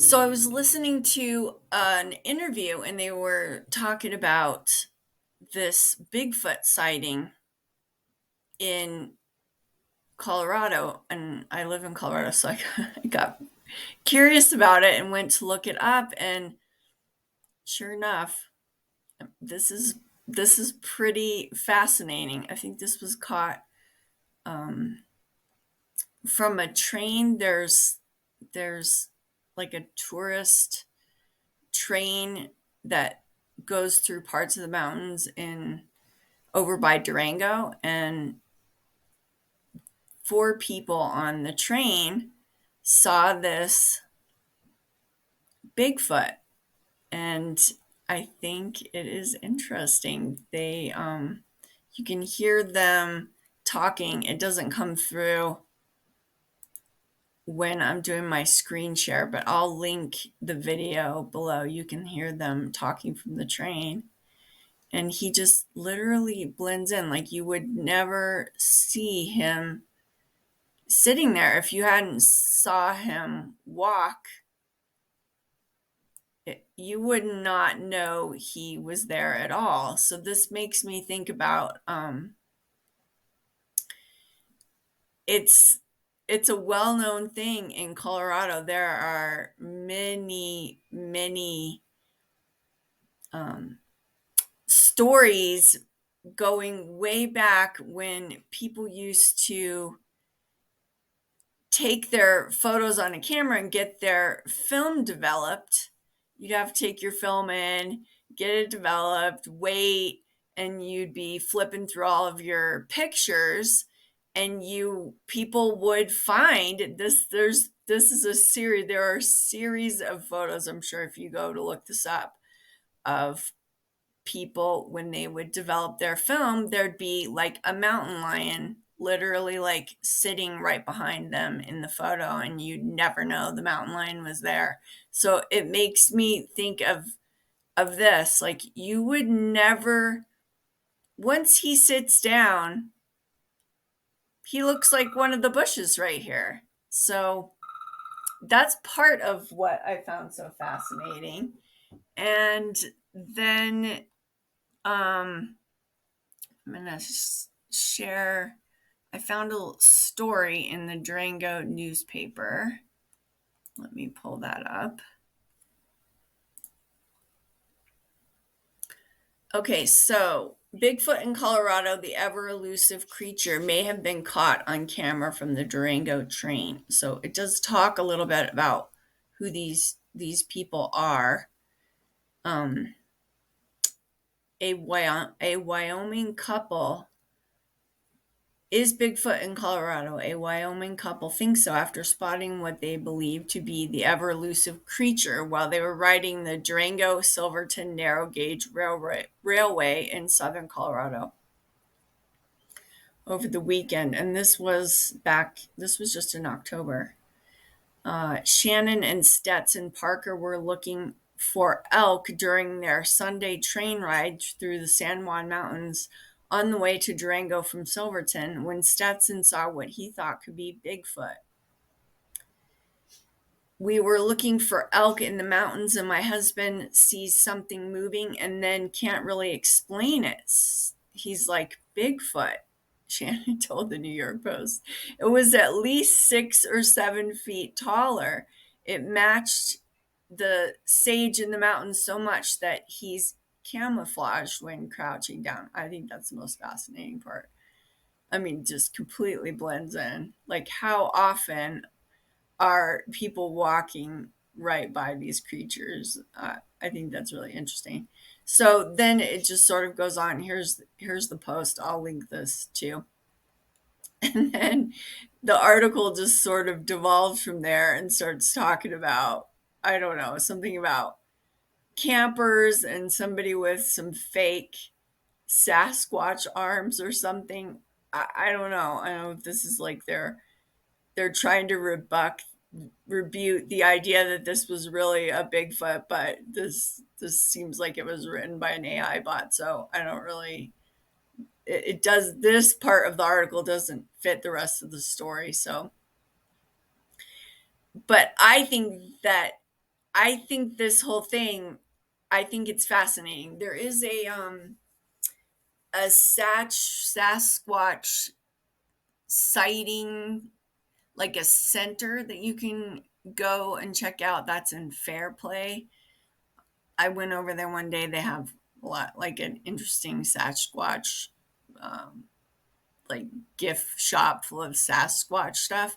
So I was listening to an interview and they were talking about this Bigfoot sighting in Colorado. And I live in Colorado, so I got curious about it and went to look it up. And sure enough, this is this is pretty fascinating. I think this was caught um, from a train. There's like a tourist train that goes through parts of the mountains in over by Durango, and four people on the train saw this Bigfoot, and I think it is interesting. You can hear them talking. It doesn't come through when I'm doing my screen share, but I'll link the video below. You can hear them talking from the train. And he just literally blends in, like you would never see him sitting there if you hadn't saw him walk. You would not know he was there at all. So this makes me think about it's it's a well-known thing in Colorado. There are many um, stories going way back when people used to take their photos on a camera and get their film developed. You'd have to take your film in, get it developed, wait, and you'd be flipping through all of your pictures, and you people would find this. This is a series. There are a series of photos. I'm sure if you go to look this up, of people when they would develop their film, there'd be like a mountain lion literally like sitting right behind them in the photo, and you'd never know the mountain lion was there. So it makes me think of this, like you would never, once he sits down, he looks like one of the bushes right here. So that's part of what I found so fascinating. And then I'm gonna share. I found a story in the Durango newspaper. Let me pull that up. Okay, so Bigfoot in Colorado, the ever-elusive creature, may have been caught on camera from the Durango train. So it does talk a little bit about who these people are. Um, a Wyoming couple. Is Bigfoot in Colorado? A Wyoming couple thinks so after spotting what they believe to be the ever-elusive creature while they were riding the Durango Silverton narrow gauge railway in southern Colorado over the weekend. And this was just in October. Shannon and Stetson Parker were looking for elk during their Sunday train ride through the San Juan Mountains on the way to Durango from Silverton when Stetson saw what he thought could be Bigfoot. We were looking for elk in the mountains, and my husband sees something moving and then can't really explain it. He's like, Bigfoot, Shannon told the New York Post. It was at least 6 or 7 feet taller. It matched the sage in the mountains so much that he's camouflaged when crouching down. I think that's the most fascinating part. I mean, just completely blends in. Like, how often are people walking right by these creatures? I think that's really interesting. So then it just sort of goes on. Here's the post. I'll link this too. And then the article just sort of devolves from there and starts talking about, I don't know, something about campers and somebody with some fake Sasquatch arms or something. I don't know. I don't know if this is like they're trying to rebuke the idea that this was really a Bigfoot, but this seems like it was written by an AI bot. So I don't really. It does, this part of the article doesn't fit the rest of the story. So, but I think that I think this whole thing, I think it's fascinating. There is a Sasquatch sighting, like a center that you can go and check out. That's in Fairplay. I went over there one day. They have a lot, like an interesting Sasquatch, um, like gift shop full of Sasquatch stuff.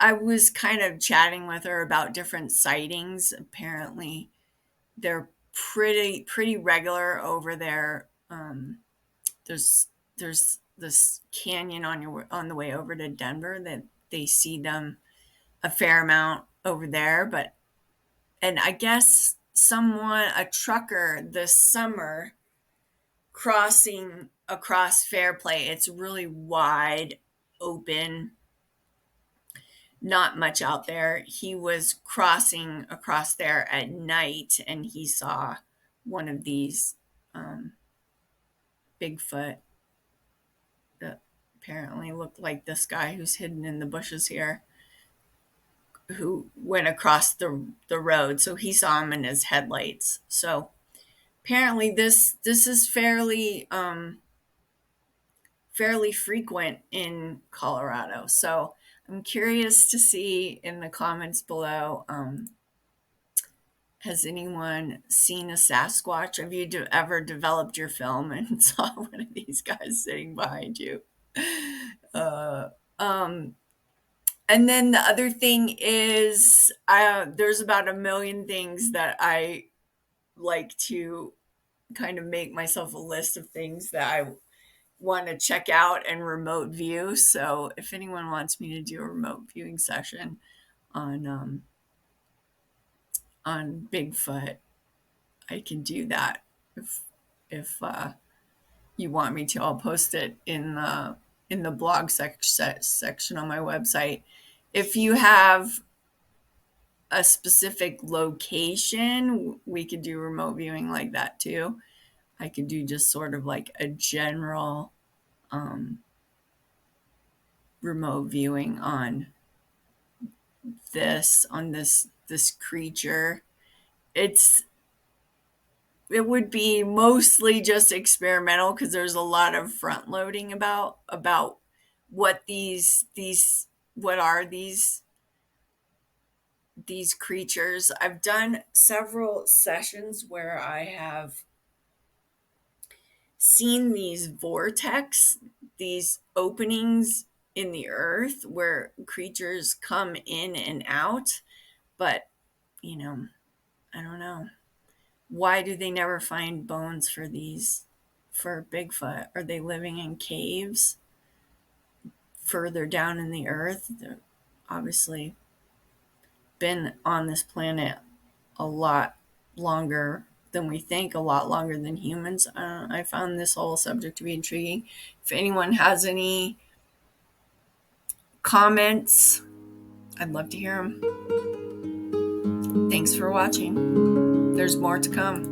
I was kind of chatting with her about different sightings. Apparently, they're pretty regular over there. There's this canyon on the way over to Denver that they see them a fair amount over there. But and I guess a trucker this summer crossing across Fairplay. It's really wide open, not much out there. He was crossing across there at night and he saw one of these um, Bigfoot that apparently looked like this guy who's hidden in the bushes here, who went across the road. So he saw him in his headlights. So apparently this is fairly frequent in Colorado. So I'm curious to see in the comments below, has anyone seen a Sasquatch? Have you ever developed your film and saw one of these guys sitting behind you? Uh, um, and then the other thing is, there's about a million things that I like to kind of make myself a list of things that I want to check out and remote view. So if anyone wants me to do a remote viewing session on Bigfoot, I can do that. If you want me to, I'll post it in the blog section on my website. If you have a specific location, we could do remote viewing like that too. I could do just sort of like a general remote viewing on this creature. It would be mostly just experimental because there's a lot of front loading about what what are these creatures. I've done several sessions where I have seen these vortex, these openings in the earth where creatures come in and out. But, you know, I don't know. Why do they never find bones for Bigfoot? Are they living in caves further down in the earth? They're obviously been on this planet a lot longer than we think, a lot longer than humans. I found this whole subject to be intriguing. If anyone has any comments, I'd love to hear them. Thanks for watching. There's more to come.